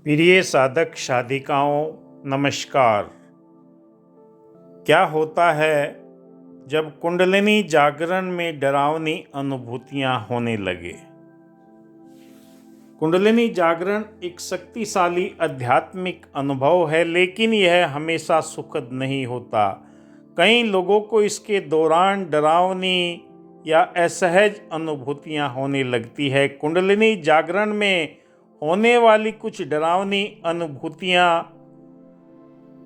प्रिय साधक साधिकाओं, नमस्कार। क्या होता है जब कुंडलिनी जागरण में डरावनी अनुभूतियां होने लगे? कुंडलिनी जागरण एक शक्तिशाली आध्यात्मिक अनुभव है, लेकिन यह हमेशा सुखद नहीं होता। कई लोगों को इसके दौरान डरावनी या असहज अनुभूतियां होने लगती है। कुंडलिनी जागरण में होने वाली कुछ डरावनी अनुभूतियां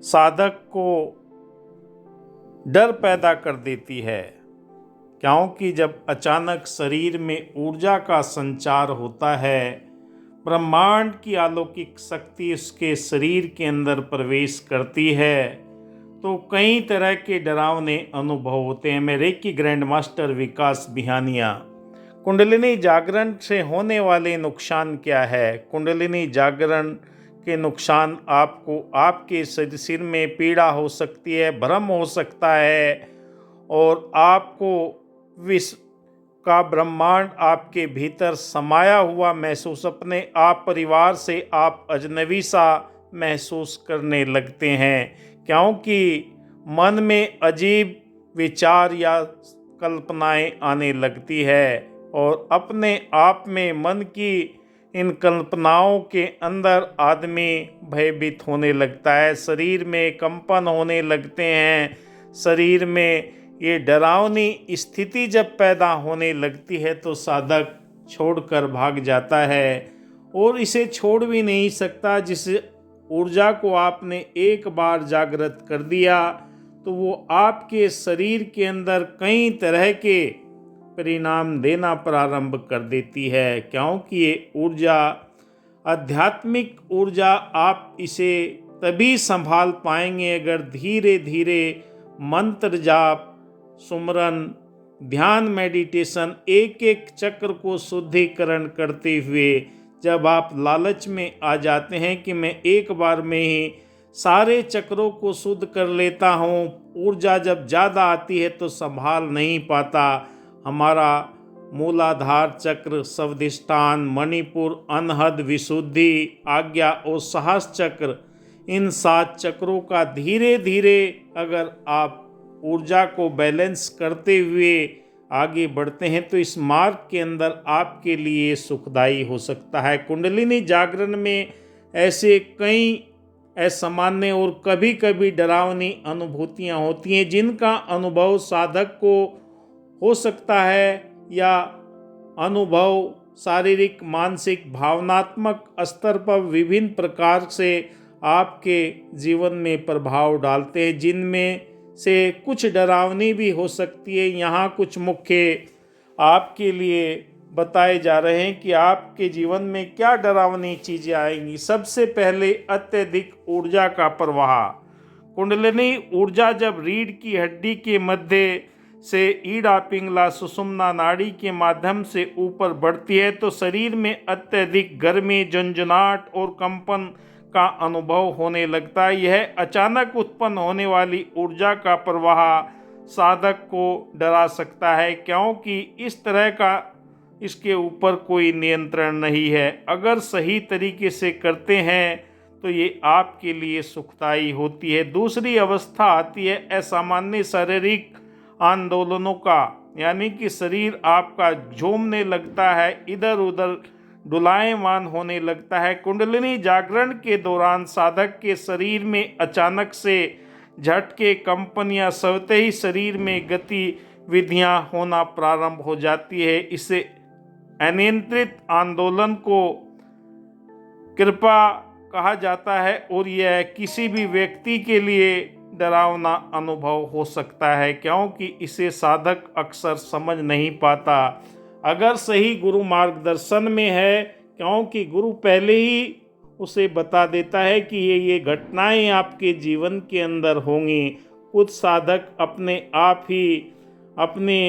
साधक को डर पैदा कर देती है, क्योंकि जब अचानक शरीर में ऊर्जा का संचार होता है, ब्रह्मांड की अलौकिक शक्ति उसके शरीर के अंदर प्रवेश करती है, तो कई तरह के डरावने अनुभव होते हैं। मैं रेकी ग्रैंड मास्टर विकास बिहानिया। कुंडलिनी जागरण से होने वाले नुकसान क्या है? कुंडलिनी जागरण के नुकसान आपको आपके शरीर में पीड़ा हो सकती है, भ्रम हो सकता है, और आपको विश्व का ब्रह्मांड आपके भीतर समाया हुआ महसूस, अपने आप परिवार से आप अजनबी सा महसूस करने लगते हैं, क्योंकि मन में अजीब विचार या कल्पनाएं आने लगती है और अपने आप में मन की इन कल्पनाओं के अंदर आदमी भयभीत होने लगता है। शरीर में कंपन होने लगते हैं। शरीर में ये डरावनी स्थिति जब पैदा होने लगती है तो साधक छोड़कर भाग जाता है और इसे छोड़ भी नहीं सकता। जिस ऊर्जा को आपने एक बार जागृत कर दिया तो वो आपके शरीर के अंदर कई तरह के परिणाम देना प्रारंभ कर देती है, क्योंकि ये ऊर्जा आध्यात्मिक ऊर्जा आप इसे तभी संभाल पाएंगे अगर धीरे धीरे मंत्र जाप, सुमरन, ध्यान, मेडिटेशन, एक एक चक्र को शुद्धिकरण करते हुए जब आप लालच में आ जाते हैं कि मैं एक बार में ही सारे चक्रों को शुद्ध कर लेता हूँ, ऊर्जा जब ज़्यादा आती है तो संभाल नहीं पाता। हमारा मूलाधार चक्र, स्वादिष्ठान, मणिपुर, अनहद, विशुद्धि, आज्ञा और साहस चक्र, इन 7 चक्रों का धीरे धीरे अगर आप ऊर्जा को बैलेंस करते हुए आगे बढ़ते हैं तो इस मार्ग के अंदर आपके लिए सुखदायी हो सकता है। कुंडलिनी जागरण में ऐसे कई असामान्य और कभी कभी डरावनी अनुभूतियां होती हैं, जिनका अनुभव साधक को हो सकता है या अनुभव शारीरिक, मानसिक, भावनात्मक स्तर पर विभिन्न प्रकार से आपके जीवन में प्रभाव डालते हैं, जिनमें से कुछ डरावनी भी हो सकती है। यहाँ कुछ मुख्य आपके लिए बताए जा रहे हैं कि आपके जीवन में क्या डरावनी चीज़ें आएंगी। सबसे पहले अत्यधिक ऊर्जा का प्रवाह। कुंडलिनी ऊर्जा जब रीढ़ की हड्डी के मध्य से ईड़ा पिंगला सुषुम्ना नाड़ी के माध्यम से ऊपर बढ़ती है तो शरीर में अत्यधिक गर्मी, झंझनाहट और कंपन का अनुभव होने लगता है। यह अचानक उत्पन्न होने वाली ऊर्जा का प्रवाह साधक को डरा सकता है, क्योंकि इस तरह का इसके ऊपर कोई नियंत्रण नहीं है। अगर सही तरीके से करते हैं तो ये आपके लिए सुखदायी होती है। दूसरी अवस्था आती है असामान्य शारीरिक आंदोलनों का, यानी कि शरीर आपका झूमने लगता है, इधर उधर डुलायमान होने लगता है। कुंडलिनी जागरण के दौरान साधक के शरीर में अचानक से झटके, कंपन या स्वतः ही शरीर में गतिविधियां होना प्रारंभ हो जाती है। इसे अनियंत्रित आंदोलन को कृपा कहा जाता है और यह किसी भी व्यक्ति के लिए डरावना अनुभव हो सकता है, क्योंकि इसे साधक अक्सर समझ नहीं पाता अगर सही गुरु मार्गदर्शन में है, क्योंकि गुरु पहले ही उसे बता देता है कि ये घटनाएं आपके जीवन के अंदर होंगी। कुछ साधक अपने आप ही अपने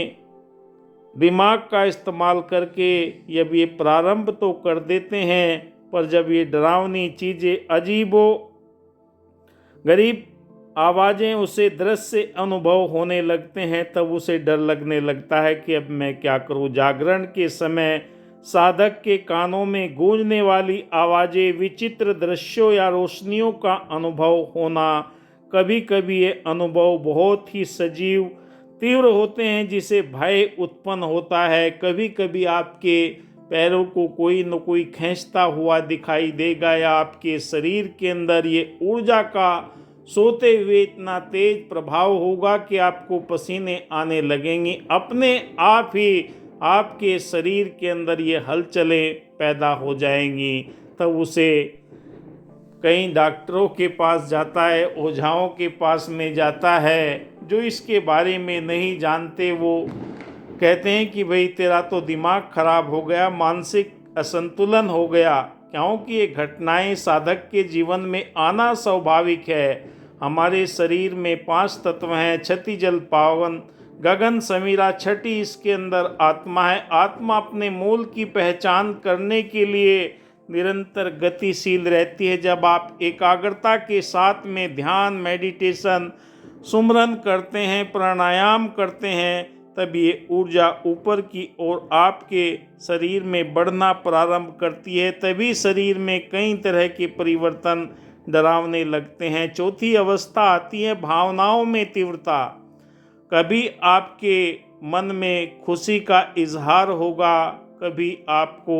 दिमाग का इस्तेमाल करके जब ये प्रारंभ तो कर देते हैं, पर जब ये डरावनी चीज़ें, अजीबो गरीब आवाज़ें, उसे दृश्य अनुभव होने लगते हैं, तब उसे डर लगने लगता है कि अब मैं क्या करूं। जागरण के समय साधक के कानों में गूंजने वाली आवाज़ें, विचित्र दृश्यों या रोशनियों का अनुभव होना। कभी कभी ये अनुभव बहुत ही सजीव तीव्र होते हैं जिसे भय उत्पन्न होता है। कभी कभी आपके पैरों को कोई न कोई खींचता हुआ दिखाई देगा या आपके शरीर के अंदर ये ऊर्जा का सोते हुए इतना तेज प्रभाव होगा कि आपको पसीने आने लगेंगे। अपने आप ही आपके शरीर के अंदर ये हलचलें पैदा हो जाएंगी। तब उसे कई डॉक्टरों के पास जाता है, ओझाओं के पास में जाता है, जो इसके बारे में नहीं जानते। वो कहते हैं कि भाई तेरा तो दिमाग खराब हो गया, मानसिक असंतुलन हो गया, क्योंकि ये घटनाएं साधक के जीवन में आना स्वाभाविक है। हमारे शरीर में 5 तत्व हैं, क्षति जल पावन गगन समीरा, छठी इसके अंदर आत्मा है। आत्मा अपने मूल की पहचान करने के लिए निरंतर गतिशील रहती है। जब आप एकाग्रता के साथ में ध्यान, मेडिटेशन, सुमरन करते हैं, प्राणायाम करते हैं, तब ये ऊर्जा ऊपर की ओर आपके शरीर में बढ़ना प्रारंभ करती है। तभी शरीर में कई तरह के परिवर्तन डरावने लगते हैं। चौथी अवस्था आती है भावनाओं में तीव्रता। कभी आपके मन में खुशी का इजहार होगा, कभी आपको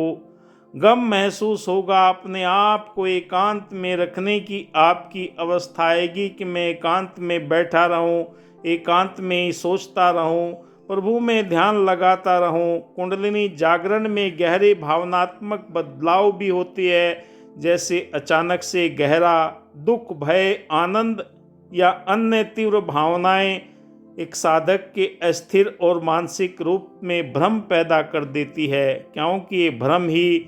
गम महसूस होगा। अपने आप को एकांत में रखने की आपकी अवस्था आएगी कि मैं एकांत में बैठा रहूं, एकांत में ही सोचता रहूं, प्रभु में ध्यान लगाता रहूं। कुंडलिनी जागरण में गहरे भावनात्मक बदलाव भी होती है, जैसे अचानक से गहरा दुख, भय, आनंद या अन्य तीव्र भावनाएं एक साधक के अस्थिर और मानसिक रूप में भ्रम पैदा कर देती है, क्योंकि ये भ्रम ही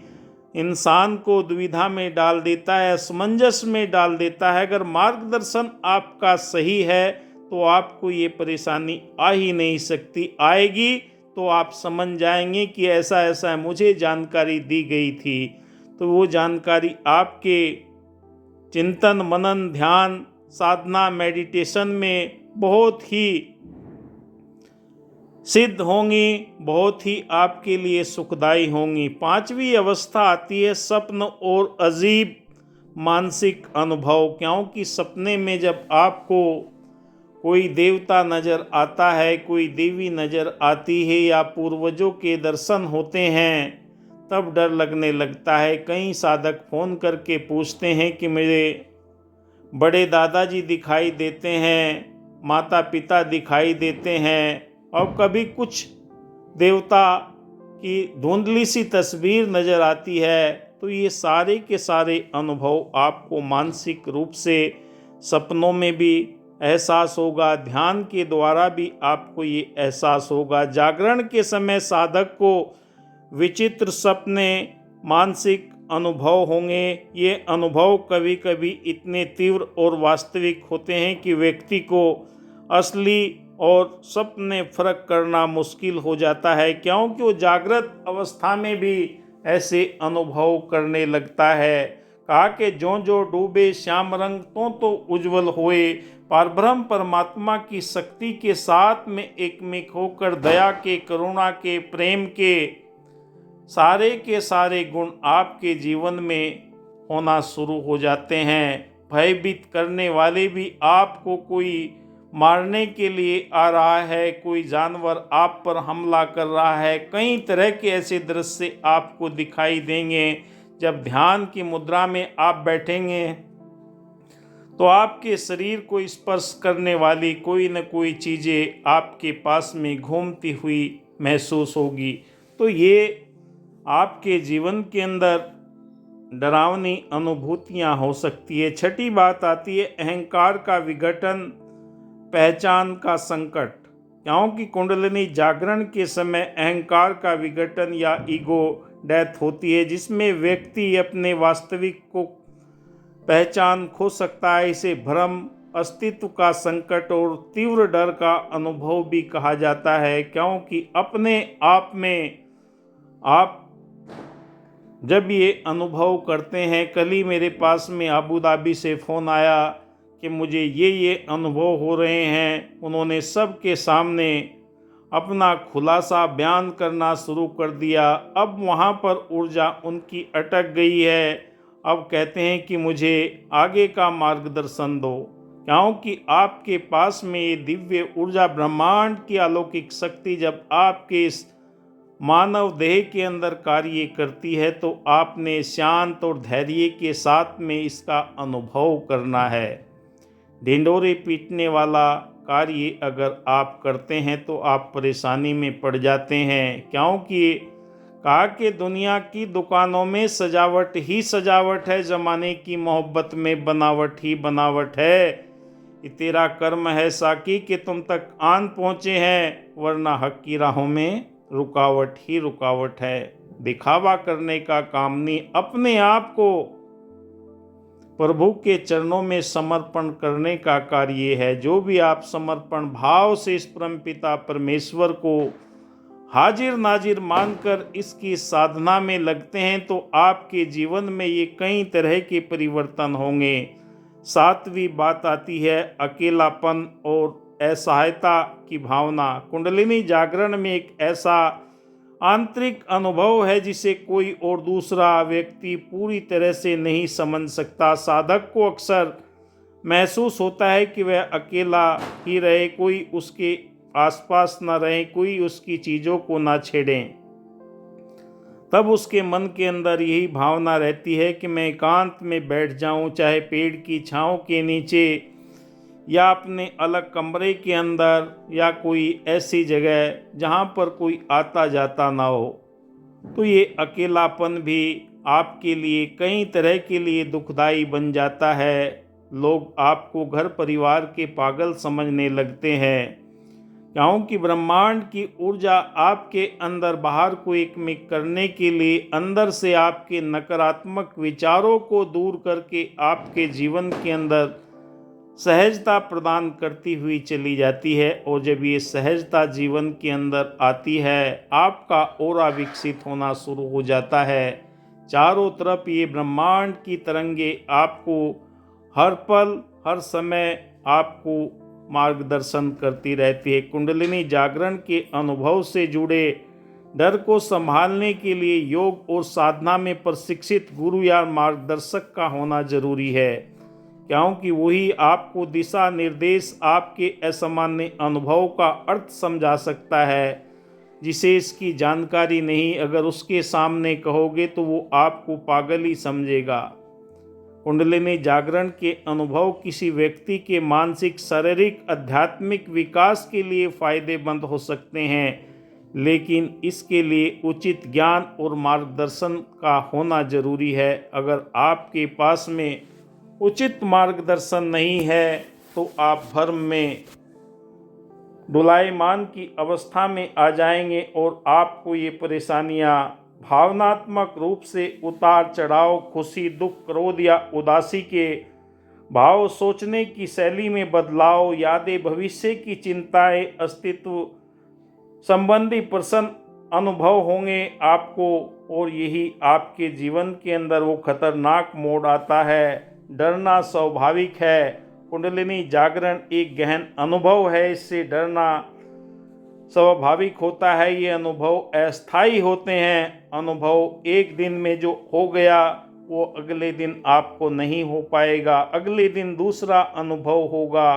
इंसान को दुविधा में डाल देता है, असमंजस में डाल देता है। अगर मार्गदर्शन आपका सही है तो आपको ये परेशानी आ ही नहीं सकती। आएगी तो आप समझ जाएंगे कि ऐसा ऐसा मुझे जानकारी दी गई थी। तो वो जानकारी आपके चिंतन, मनन, ध्यान, साधना, मेडिटेशन में बहुत ही सिद्ध होंगी, बहुत ही आपके लिए सुखदायी होंगी। 5वीं अवस्था आती है स्वप्न और अजीब मानसिक अनुभव। क्योंकि सपने में जब आपको कोई देवता नज़र आता है, कोई देवी नज़र आती है या पूर्वजों के दर्शन होते हैं, तब डर लगने लगता है। कई साधक फ़ोन करके पूछते हैं कि मेरे बड़े दादाजी दिखाई देते हैं, माता पिता दिखाई देते हैं, और कभी कुछ देवता की धुंधली सी तस्वीर नज़र आती है। तो ये सारे के सारे अनुभव आपको मानसिक रूप से सपनों में भी एहसास होगा, ध्यान के द्वारा भी आपको ये एहसास होगा। जागरण के समय साधक को विचित्र सपने, मानसिक अनुभव होंगे। ये अनुभव कभी कभी इतने तीव्र और वास्तविक होते हैं कि व्यक्ति को असली और सपने फर्क करना मुश्किल हो जाता है, क्योंकि वो जागृत अवस्था में भी ऐसे अनुभव करने लगता है। कहा कि जो जो डूबे श्याम रंग तो उज्जवल होए। परब्रह्म परमात्मा की शक्ति के साथ में एकमिक होकर दया के, करुणा के, प्रेम के सारे के सारे गुण आपके जीवन में होना शुरू हो जाते हैं। भयभीत करने वाले भी, आपको कोई मारने के लिए आ रहा है, कोई जानवर आप पर हमला कर रहा है, कई तरह के ऐसे दृश्य आपको दिखाई देंगे। जब ध्यान की मुद्रा में आप बैठेंगे तो आपके शरीर को स्पर्श करने वाली कोई न कोई चीज़ें आपके पास में घूमती हुई महसूस होगी। तो ये आपके जीवन के अंदर डरावनी अनुभूतियाँ हो सकती है। छठी बात आती है अहंकार का विघटन, पहचान का संकट। क्योंकि कुंडलिनी जागरण के समय अहंकार का विघटन या ईगो डेथ होती है, जिसमें व्यक्ति अपने वास्तविक को पहचान खो सकता है। इसे भ्रम, अस्तित्व का संकट और तीव्र डर का अनुभव भी कहा जाता है। क्योंकि अपने आप में आप जब ये अनुभव करते हैं, कल ही मेरे पास में अबू धाबी से फ़ोन आया कि मुझे ये अनुभव हो रहे हैं। उन्होंने सबके सामने अपना खुलासा बयान करना शुरू कर दिया। अब वहाँ पर ऊर्जा उनकी अटक गई है। अब कहते हैं कि मुझे आगे का मार्गदर्शन दो, क्योंकि आपके पास में ये दिव्य ऊर्जा, ब्रह्मांड की अलौकिक शक्ति जब आपके इस मानव देह के अंदर कार्य करती है तो आपने शांत और धैर्य के साथ में इसका अनुभव करना है। ढिंढोरे पीटने वाला कार्य अगर आप करते हैं तो आप परेशानी में पड़ जाते हैं, क्योंकि कहा कि दुनिया की दुकानों में सजावट ही सजावट है, ज़माने की मोहब्बत में बनावट ही बनावट है। ये तेरा कर्म है साकी कि तुम तक आन पहुँचे हैं, वरना हक की राहों में रुकावट ही रुकावट है। दिखावा करने का काम नहीं, अपने आप को प्रभु के चरणों में समर्पण करने का कार्य है। जो भी आप समर्पण भाव से इस परमपिता परमेश्वर को हाजिर नाजिर मानकर इसकी साधना में लगते हैं तो आपके जीवन में ये कई तरह के परिवर्तन होंगे। सातवीं बात आती है अकेलापन और असहायता की भावना। कुंडलिनी जागरण में एक ऐसा आंतरिक अनुभव है जिसे कोई और दूसरा व्यक्ति पूरी तरह से नहीं समझ सकता। साधक को अक्सर महसूस होता है कि वह अकेला ही रहे, कोई उसके आसपास न रहे, कोई उसकी चीज़ों को ना छेड़ें। तब उसके मन के अंदर यही भावना रहती है कि मैं एकांत में बैठ जाऊं, चाहे पेड़ की छांव के नीचे या अपने अलग कमरे के अंदर या कोई ऐसी जगह जहां पर कोई आता जाता ना हो। तो ये अकेलापन भी आपके लिए कई तरह के लिए दुखदाई बन जाता है। लोग आपको घर परिवार के पागल समझने लगते हैं, क्योंकि ब्रह्मांड की ऊर्जा आपके अंदर बाहर को एक में करने के लिए अंदर से आपके नकारात्मक विचारों को दूर करके आपके जीवन के अंदर सहजता प्रदान करती हुई चली जाती है। और जब ये सहजता जीवन के अंदर आती है, आपका ऑरा विकसित होना शुरू हो जाता है। चारों तरफ ये ब्रह्मांड की तरंगे आपको हर पल हर समय आपको मार्गदर्शन करती रहती है। कुंडलिनी जागरण के अनुभव से जुड़े डर को संभालने के लिए योग और साधना में प्रशिक्षित गुरु या मार्गदर्शक का होना जरूरी है, क्योंकि वही आपको दिशा निर्देश, आपके असामान्य अनुभव का अर्थ समझा सकता है। जिसे इसकी जानकारी नहीं, अगर उसके सामने कहोगे तो वो आपको पागल ही समझेगा। कुंडलिनी जागरण के अनुभव किसी व्यक्ति के मानसिक, शारीरिक, आध्यात्मिक विकास के लिए फायदेमंद हो सकते हैं, लेकिन इसके लिए उचित ज्ञान और मार्गदर्शन का होना जरूरी है। अगर आपके पास में उचित मार्गदर्शन नहीं है तो आप भ्रम में डोलायमान की अवस्था में आ जाएंगे और आपको ये परेशानियां भावनात्मक रूप से उतार चढ़ाव, खुशी, दुख, क्रोध या उदासी के भाव, सोचने की शैली में बदलाव, यादें, भविष्य की चिंताएं, अस्तित्व संबंधी प्रश्न अनुभव होंगे आपको। और यही आपके जीवन के अंदर वो खतरनाक मोड़ आता है। डरना स्वाभाविक है। कुंडलिनी जागरण एक गहन अनुभव है, इससे डरना स्वाभाविक होता है। ये अनुभव अस्थायी होते हैं। अनुभव एक दिन में जो हो गया वो अगले दिन आपको नहीं हो पाएगा, अगले दिन दूसरा अनुभव होगा।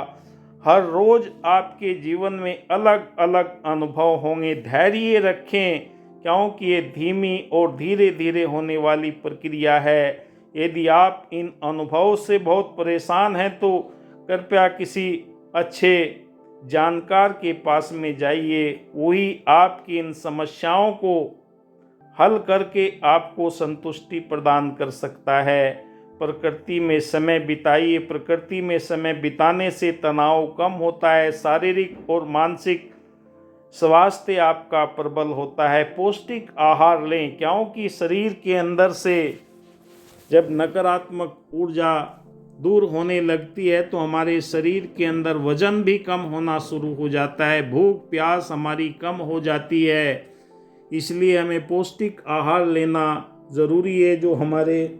हर रोज आपके जीवन में अलग अलग अनुभव होंगे। धैर्य रखें, क्योंकि ये धीमी और धीरे धीरे होने वाली प्रक्रिया है। यदि आप इन अनुभवों से बहुत परेशान हैं तो कृपया किसी अच्छे जानकार के पास में जाइए। वही आपकी इन समस्याओं को हल करके आपको संतुष्टि प्रदान कर सकता है। प्रकृति में समय बिताइए। प्रकृति में समय बिताने से तनाव कम होता है, शारीरिक और मानसिक स्वास्थ्य आपका प्रबल होता है। पौष्टिक आहार लें, क्योंकि शरीर के अंदर से जब नकारात्मक ऊर्जा दूर होने लगती है तो हमारे शरीर के अंदर वजन भी कम होना शुरू हो जाता है, भूख प्यास हमारी कम हो जाती है। इसलिए हमें पौष्टिक आहार लेना ज़रूरी है, जो हमारे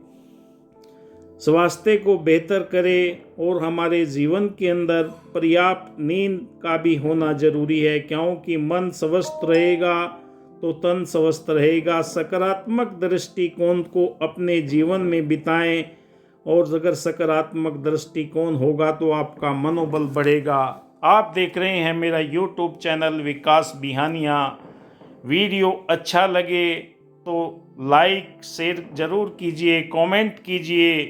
स्वास्थ्य को बेहतर करे और हमारे जीवन के अंदर पर्याप्त नींद का भी होना जरूरी है, क्योंकि मन स्वस्थ रहेगा तो तन स्वस्थ रहेगा। सकारात्मक दृष्टिकोण को अपने जीवन में बिताएं, और अगर सकारात्मक दृष्टिकोण होगा तो आपका मनोबल बढ़ेगा। आप देख रहे हैं मेरा YouTube चैनल विकास बिहानिया। वीडियो अच्छा लगे तो लाइक शेयर ज़रूर कीजिए, कमेंट कीजिए,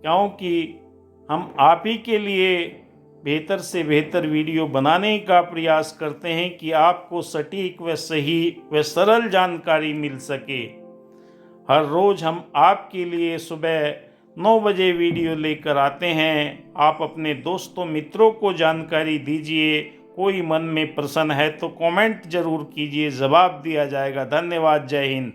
क्योंकि हम आप ही के लिए बेहतर से बेहतर वीडियो बनाने का प्रयास करते हैं कि आपको सटीक व सही व सरल जानकारी मिल सके। हर रोज़ हम आपके लिए सुबह 9 बजे वीडियो लेकर आते हैं। आप अपने दोस्तों मित्रों को जानकारी दीजिए। कोई मन में प्रश्न है तो कमेंट ज़रूर कीजिए, जवाब दिया जाएगा। धन्यवाद। जय हिंद।